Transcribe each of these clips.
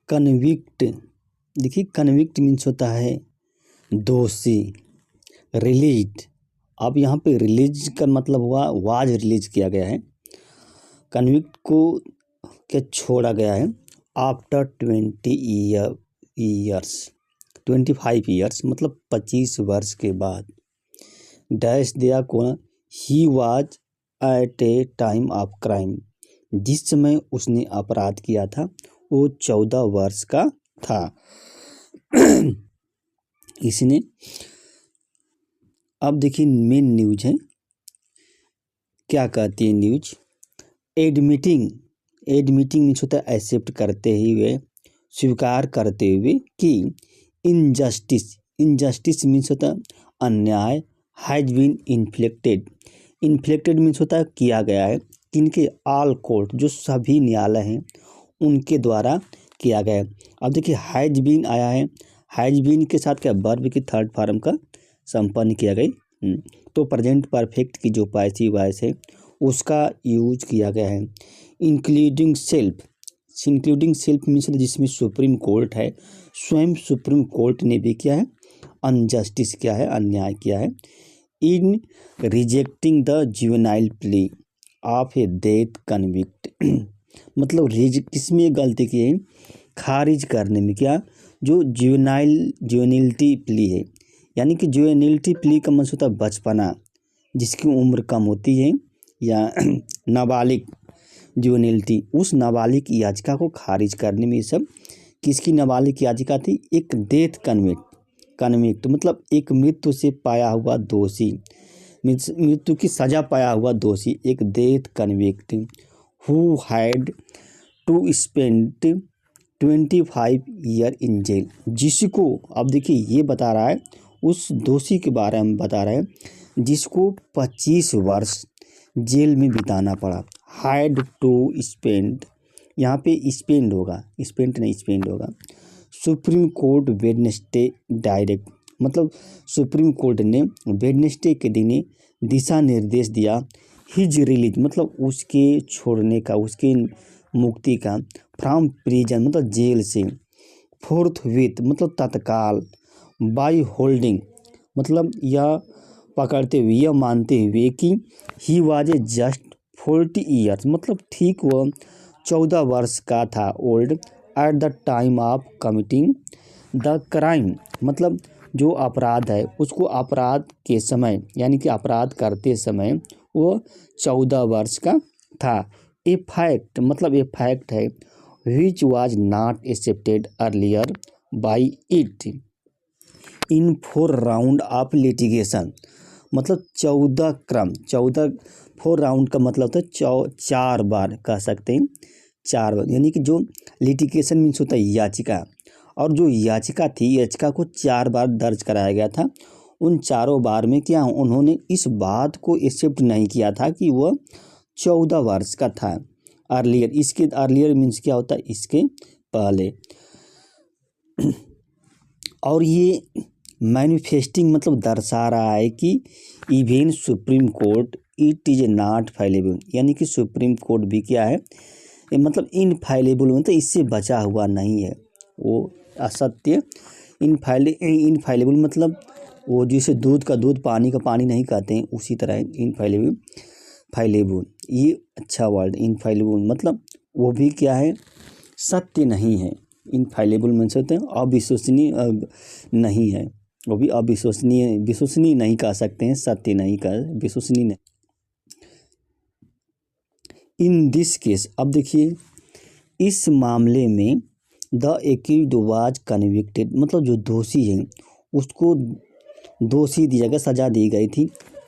Convict, देखिए convict means होता है दोषी, रिलीज। अब यहाँ पे रिलीज का मतलब हुआ वाज रिलीज किया गया है, कन्विक्ट को क्या छोड़ा गया है आफ्टर 25 ईयर्स मतलब 25 वर्ष के बाद। डैश दिया कौन, he was at A time of crime, जिस समय उसने अपराध किया था वो 14 वर्ष का था। इसने, अब देखिए मेन न्यूज है, क्या कहती है न्यूज, एडमिटिंग मीन्स होता है एक्सेप्ट करते हुए, स्वीकार करते हुए कि इनजस्टिस मीन्स होता है अन्याय, हैज बीन इन्फ्लिक्टेड मीन्स होता है किया गया है, किनके, ऑल कोर्ट जो सभी न्यायालय हैं उनके द्वारा किया गया है। अब देखिए हैज बीन आया है, हैज बीन के साथ क्या वर्ब की थर्ड फॉर्म का संपन्न किया गया, तो प्रेजेंट परफेक्ट की जो पैसिव वॉइस है उसका यूज किया गया है। इंक्लूडिंग सेल्फ मीन्स जिसमें सुप्रीम कोर्ट है, स्वयं सुप्रीम कोर्ट ने भी क्या है अनजस्टिस किया है, अन्याय किया है। In rejecting the juvenile plea of a death convict मतलब किसमें गलती की है, खारिज करने में, क्या, जो जुवेनिलिटी प्ली है, यानी कि जुवेनिलिटी प्ली का मतलब होता है बचपना, जिसकी उम्र कम होती है, या नाबालिग जुवेनिलिटी, उस नाबालिग याचिका को खारिज करने में, ये सब किसकी नाबालिग याचिका थी, एक डेथ कन्विक्ट मतलब एक मृत्यु से पाया हुआ दोषी, मृत्यु की सजा पाया हुआ दोषी, एक death convict who had to spend 25 year in jail, जिसको, अब देखिए ये बता रहा है उस दोषी के बारे में बता रहा है जिसको 25 वर्ष जेल में बिताना पड़ा। हैड टू स्पेंड, यहाँ पे स्पेंड होगा, स्पेंड होगा। सुप्रीम कोर्ट वेडनेसडे डायरेक्ट मतलब सुप्रीम कोर्ट ने वेडनेसडे के दिन दिशा निर्देश दिया, हिज रिलीज मतलब उसके छोड़ने का, उसके मुक्ति का, फ्रॉम प्रिजन मतलब जेल से, फोर्थविथ मतलब तत्काल, बाय होल्डिंग मतलब यह पकड़ते हुए, यह मानते हुए कि he was a just 40 years मतलब ठीक वह 14 वर्ष का था, old at the time of committing the crime मतलब जो अपराध है उसको अपराध के समय, यानी कि अपराध करते समय वो 14 वर्ष का था। ए फैक्ट मतलब ए फैक्ट है which was not accepted earlier by it in 4 round of litigation मतलब 14 4 राउंड का मतलब होता है 4 बार कह सकते हैं, 4 बार, यानी कि जो लिटिगेशन मीन्स होता है याचिका, और जो याचिका थी याचिका को 4 बार दर्ज कराया गया था। उन चारों बार में क्या उन्होंने इस बात को एक्सेप्ट नहीं किया था कि वह 14 वर्ष का था अर्लियर, इसके अर्लियर मीन्स क्या होता है इसके पहले। और ये मैनिफेस्टिंग मतलब दर्शा रहा है कि even Supreme Court it is not fileable, यानी कि सुप्रीम कोर्ट भी क्या है मतलब इनफाइलेबल मतलब इससे बचा हुआ नहीं है, वो असत्य, इनफाइलेबल मतलब वो जैसे दूध का दूध पानी का पानी नहीं कहते हैं उसी तरह फाइलेबल, ये अच्छा वर्ड, इनफाइलेबल मतलब वो भी क्या है सत्य नहीं है, इनफाइलेबल मीन सकते हैं अविश्वसनीय नहीं है, वो भी विश्वसनीय नहीं कह सकते हैं, सत्य नहीं कह, विश्वसनीय नहीं। इन दिस केस, अब देखिए इस मामले में द एक्यूज्ड वाज कन्विक्टेड मतलब जो दोषी है उसको दोषी दिया गया, सजा दी गई थी,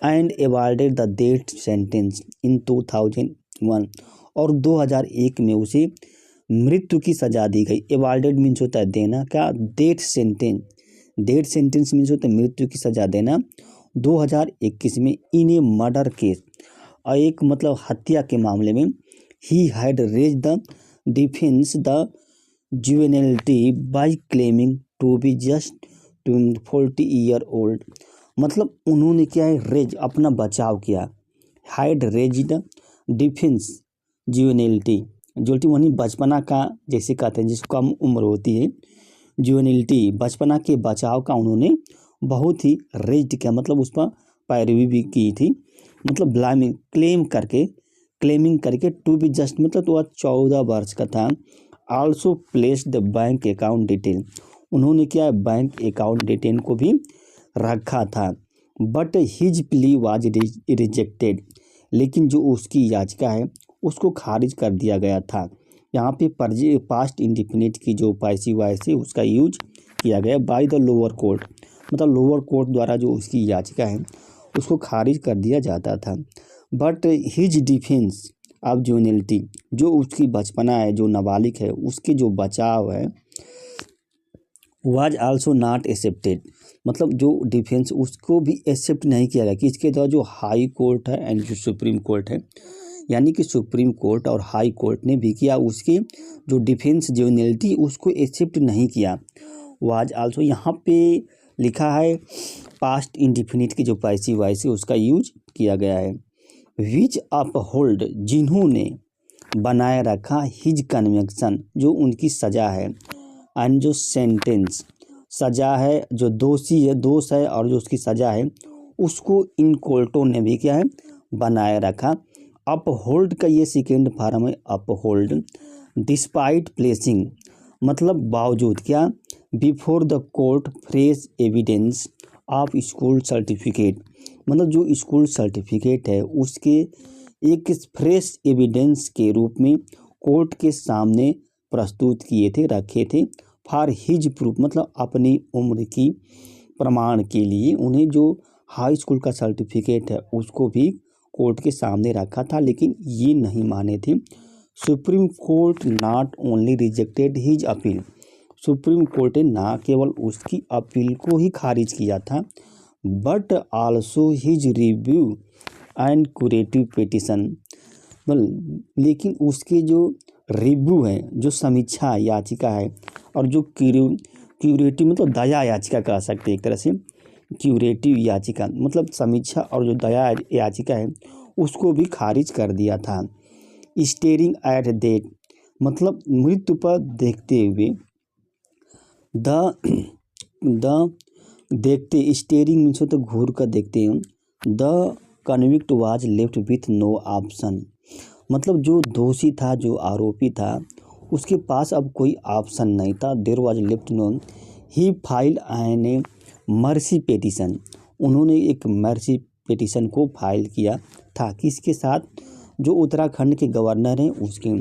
and awarded the death sentence in 2001 और 2001 में उसे मृत्यु की सजा दी गई। अवॉर्डेड मीन्स होता है देना, क्या, डेथ सेंटेंस मीन्स होता है मृत्यु की सजा देना। 2021 में इन ए मर्डर केस, एक मतलब हत्या के मामले में, he had raise the defence the juvenility by claiming to be just 40 year old मतलब उन्होंने क्या है रेज अपना बचाव किया, had raise the defence juvenility juvenility वही बचपना का जैसे कहते हैं जिसको कम उम्र होती है, जुवेनिलिटी बचपना के बचाव का उन्होंने बहुत ही रेज्ड किया, मतलब उस पर पैरवी भी की थी, मतलब ब्लाइमिंग क्लेमिंग करके टू बी जस्ट, मतलब तो वह 14 वर्ष का था। Also place the bank account detail, उन्होंने क्या बैंक अकाउंट डिटेल को भी रखा था। But his plea was rejected, लेकिन जो उसकी याचिका है उसको खारिज कर दिया गया था। यहाँ पे पास्ट इंडिफिनिट की जो पैसिव वॉइस है उसका यूज किया गया बाय द लोअर कोर्ट, मतलब लोअर कोर्ट द्वारा जो उसकी याचिका है उसको खारिज कर दिया जाता था। बट हिज डिफेंस ऑफ जुवेनिलिटी, जो उसकी बचपना है, जो नाबालिग है, उसके जो बचाव है, वाज आल्सो नॉट एक्सेप्टेड, मतलब जो डिफेंस उसको भी एक्सेप्ट नहीं किया गया कि इसके द्वारा जो हाई कोर्ट है एंड जो सुप्रीम कोर्ट है, यानी कि सुप्रीम कोर्ट और हाई कोर्ट ने भी किया उसके जो डिफेंस जुवेनिलिटी उसको एक्सेप्ट नहीं किया। वाज आल्सो यहाँ पे लिखा है पास्ट इंडिफिनिट की जो पैसिव वॉइस है उसका यूज किया गया है। विच अपहोल्ड, जिन्होंने बनाए रखा, हिज कन्विक्शन, जो उनकी सज़ा है, एंड जो सेंटेंस, सज़ा है, जो दोषी है, दोष है, और जो उसकी सज़ा है उसको इन कोर्टों ने भी क्या है बनाए रखा। अपहोल्ड का ये सेकेंड फॉर्म है अपहोल्ड। डिस्पाइट प्लेसिंग, मतलब बावजूद क्या, before the court fresh evidence of school certificate, मतलब जो स्कूल सर्टिफिकेट है उसके एक फ्रेश एविडेंस के रूप में कोर्ट के सामने प्रस्तुत किए थे, रखे थे। फॉर हिज प्रूफ, मतलब अपनी उम्र की प्रमाण के लिए उन्हें जो हाई स्कूल का सर्टिफिकेट है उसको भी कोर्ट के सामने रखा था, लेकिन ये नहीं माने थे। Supreme court not only rejected his appeal, supreme court ने ना केवल उसकी अपील को ही खारिज किया था, but also his review and curative petition, लेकिन उसके जो रिव्यू है, जो समीक्षा याचिका है, और जो क्यूरेटिव मतलब दया याचिका कह सकते हैं एक तरह से, क्यूरेटिव याचिका मतलब समीक्षा और जो दया याचिका है उसको भी खारिज कर दिया था। स्टेरिंग एट डेथ, मतलब मृत्यु पर देखते हुए, देखते, स्टेरिंग मीन्स तो घूर कर देखते हैं। The convict was left with no option, मतलब जो दोषी था, जो आरोपी था, उसके पास अब कोई ऑप्शन नहीं था। There was left no, he file an mercy petition, उन्होंने एक मर्सी पिटीशन को फाइल किया था, किसके साथ, जो उत्तराखंड के गवर्नर हैं उसके,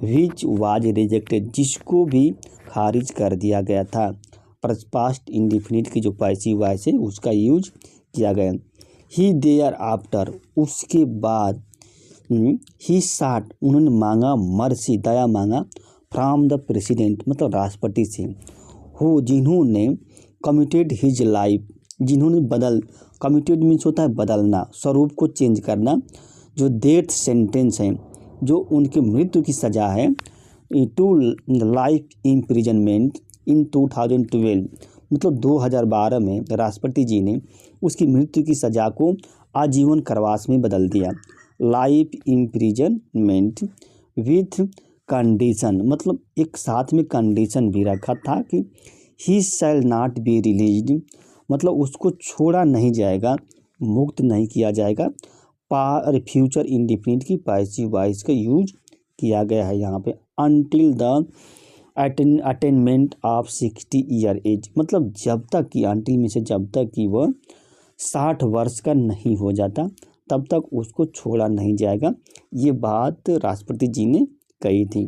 विच वाज रिजेक्टेड, जिसको भी खारिज कर दिया गया था। पास्ट इंडिफिनिट की जो पैसिव वॉइस है उसका यूज किया गया। ही देयर आफ्टर, उसके बाद, ही साट, उन्होंने मांगा, मर्सी, दया मांगा, फ्रॉम द प्रेसिडेंट, मतलब राष्ट्रपति से, हो, जिन्होंने कमिटेड हिज लाइफ, जिन्होंने कमिटेड मीन्स होता है बदलना, स्वरूप को चेंज करना, जो डेथ सेंटेंस है, जो उनकी मृत्यु की सज़ा है, टू लाइफ इम्प्रिजनमेंट इन 2012, मतलब 2012 में राष्ट्रपति जी ने उसकी मृत्यु की सज़ा को आजीवन कारावास में बदल दिया। लाइफ इम्प्रिजनमेंट विथ कंडीशन, मतलब एक साथ में कंडीशन भी रखा था कि he shall not be released, मतलब उसको छोड़ा नहीं जाएगा, मुक्त नहीं किया जाएगा। फ्यूचर इंडिफिनिट की पैसिव वॉइस का यूज किया गया है यहाँ पे। Until the attainment of 60 year age, मतलब जब तक कि, अनटिल में से जब तक कि वह 60 वर्ष का नहीं हो जाता तब तक उसको छोड़ा नहीं जाएगा। ये बात राष्ट्रपति जी ने कही थी।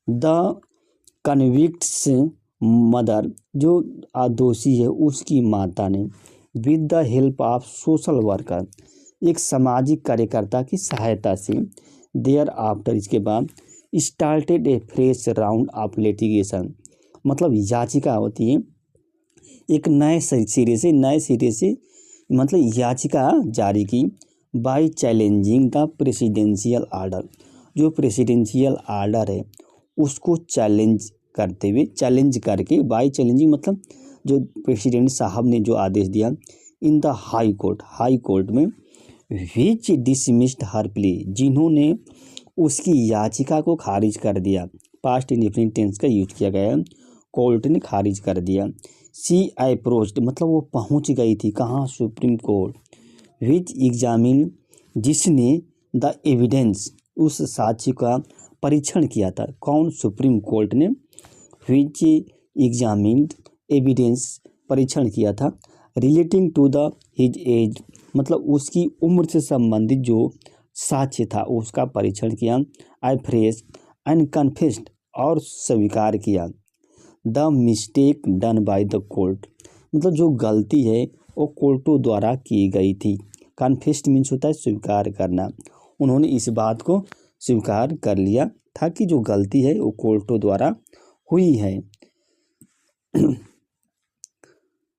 द कन्विक्ट्स मदर, जो दोषी है उसकी माता ने, with the help of social worker, एक सामाजिक कार्यकर्ता की सहायता से, देयर आफ्टर, इसके बाद, started A fresh round of litigation, मतलब याचिका होती है, एक नए सिरे से मतलब याचिका जारी की, by challenging the presidential order, जो प्रेसिडेंशियल आर्डर है उसको चैलेंज करते हुए, चैलेंज करके, बाय चैलेंजिंग मतलब जो प्रेसिडेंट साहब ने जो आदेश दिया, इन द हाई कोर्ट में, विच डिसमिस्ड हर प्ली, जिन्होंने उसकी याचिका को खारिज कर दिया। पास्ट इंडेफिनिट टेंस का यूज किया गया है, कोर्ट ने खारिज कर दिया। शी अप्रोच्ड मतलब वो पहुंच गई थी कहाँ, सुप्रीम कोर्ट। विच एग्जामिन जिसने द एविडेंस उस साक्ष्य का परीक्षण किया था। कौन, सुप्रीम कोर्ट ने। विच एग्जामिन्ड एविडेंस परीक्षण किया था। Relating to the his age मतलब उसकी उम्र से संबंधित जो साक्ष्य था उसका परीक्षण किया। आई फ्रेश एंड कन्फेस्ड और स्वीकार किया। The mistake done by the court मतलब जो गलती है वो कोर्टों द्वारा की गई थी। कन्फेस्ड मीन्स होता है स्वीकार करना। उन्होंने इस बात को स्वीकार कर लिया था कि जो गलती है वो कोर्टों द्वारा हुई है।